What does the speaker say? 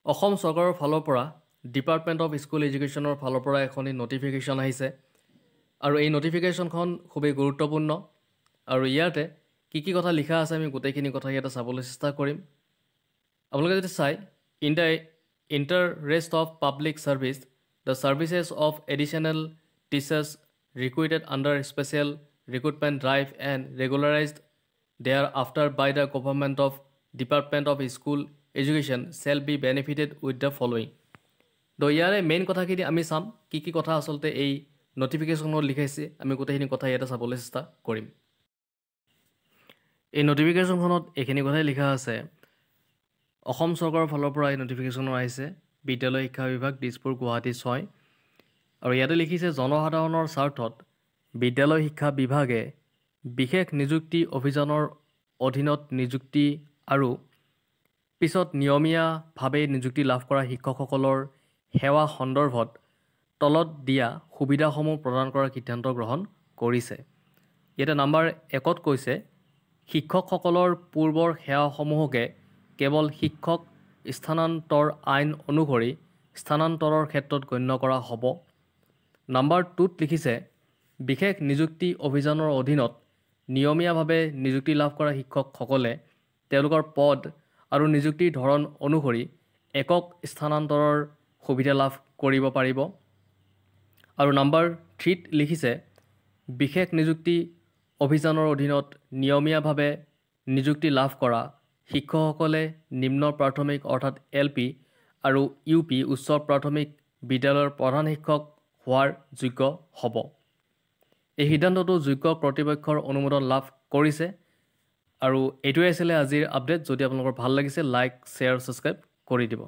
অসম চৰকাৰৰ ফালৰ পৰা ডিপাৰ্টমেণ্ট অফ স্কুল এডুকেশ্যনৰ ফালৰ পৰা এখন নটিফিকেশ্যন আহিছে আৰু এই নটিফিকেশ্যনখন খুবেই গুৰুত্বপূৰ্ণ আৰু ইয়াতে কি কথা লিখা আছে আমি গোটেইখিনি কথা ইয়াতে চাবলৈ চেষ্টা কৰিম। আপোনালোকে যদি চাই in the interest of public service the services of additional teachers recruited under special recruitment drive and regularized thereafter by the government of department of school education shall be benefited with the following. তো ইয়াৰে main কথাখিনি আমি চাম কি কথা আচলতে এই নটিফিকেশ্যনত লিখাইছে আমি গোটেইখিনি কথা ইয়াতে চাবলৈ চেষ্টা কৰিম। এই নটিফিকেশ্যনখনত এইখিনি কথাই লিখা আছে। অসম চৰকাৰৰ ফালৰ পৰা এই নটিফিকেশ্যন আহিছে বিদ্যালয় শিক্ষা বিভাগ দিছপুৰ গুৱাহাটী 6 আৰু ইয়াতে লিখিছে জনসাধাৰণৰ স্বাৰ্থত বিদ্যালয় শিক্ষা বিভাগে বিশেষ নিযুক্তি অভিযানৰ অধীনত নিযুক্তি আৰু পিছত নিয়মীয়াভাৱে নিযুক্তি লাভ কৰা শিক্ষকসকলৰ সেৱা সন্দৰ্ভত তলত দিয়া সুবিধাসমূহ প্ৰদান কৰাৰ সিদ্ধান্ত গ্ৰহণ কৰিছে। ইয়াতে নম্বৰ 1ত কৈছে শিক্ষকসকলৰ পূৰ্বৰ সেৱাসমূহকে কেৱল শিক্ষক স্থানান্তৰ আইন অনুসৰি স্থানান্তৰৰ ক্ষেত্ৰত গণ্য কৰা হ'ব। নম্বৰ 2ত লিখিছে বিশেষ নিযুক্তি অভিযানৰ অধীনত নিয়মীয়াভাৱে নিযুক্তি লাভ কৰা শিক্ষকসকলে তেওঁলোকৰ পদ আৰু নিযুক্তিৰ ধৰণ অনুসৰি একক স্থানান্তৰৰ সুবিধা লাভ কৰিব পাৰিব। আৰু নম্বৰ 3ত লিখিছে বিশেষ নিযুক্তি অভিযানৰ অধীনত নিয়মীয়াভাৱে নিযুক্তি লাভ কৰা শিক্ষকসকলে নিম্ন প্ৰাথমিক অৰ্থাৎ LP আৰু UP উচ্চ প্ৰাথমিক বিদ্যালয়ৰ প্ৰধান শিক্ষক হোৱাৰ যোগ্য হ'ব। এই সিদ্ধান্তটো যোগ্য কৰ্তৃপক্ষৰ অনুমোদন লাভ কৰিছে আৰু এইটোৱে আছিলে আজিৰ আপডেট। যদি আপোনালোকৰ ভাল লাগিছে লাইক শ্বেয়াৰ ছাবস্ক্ৰাইব কৰি দিব।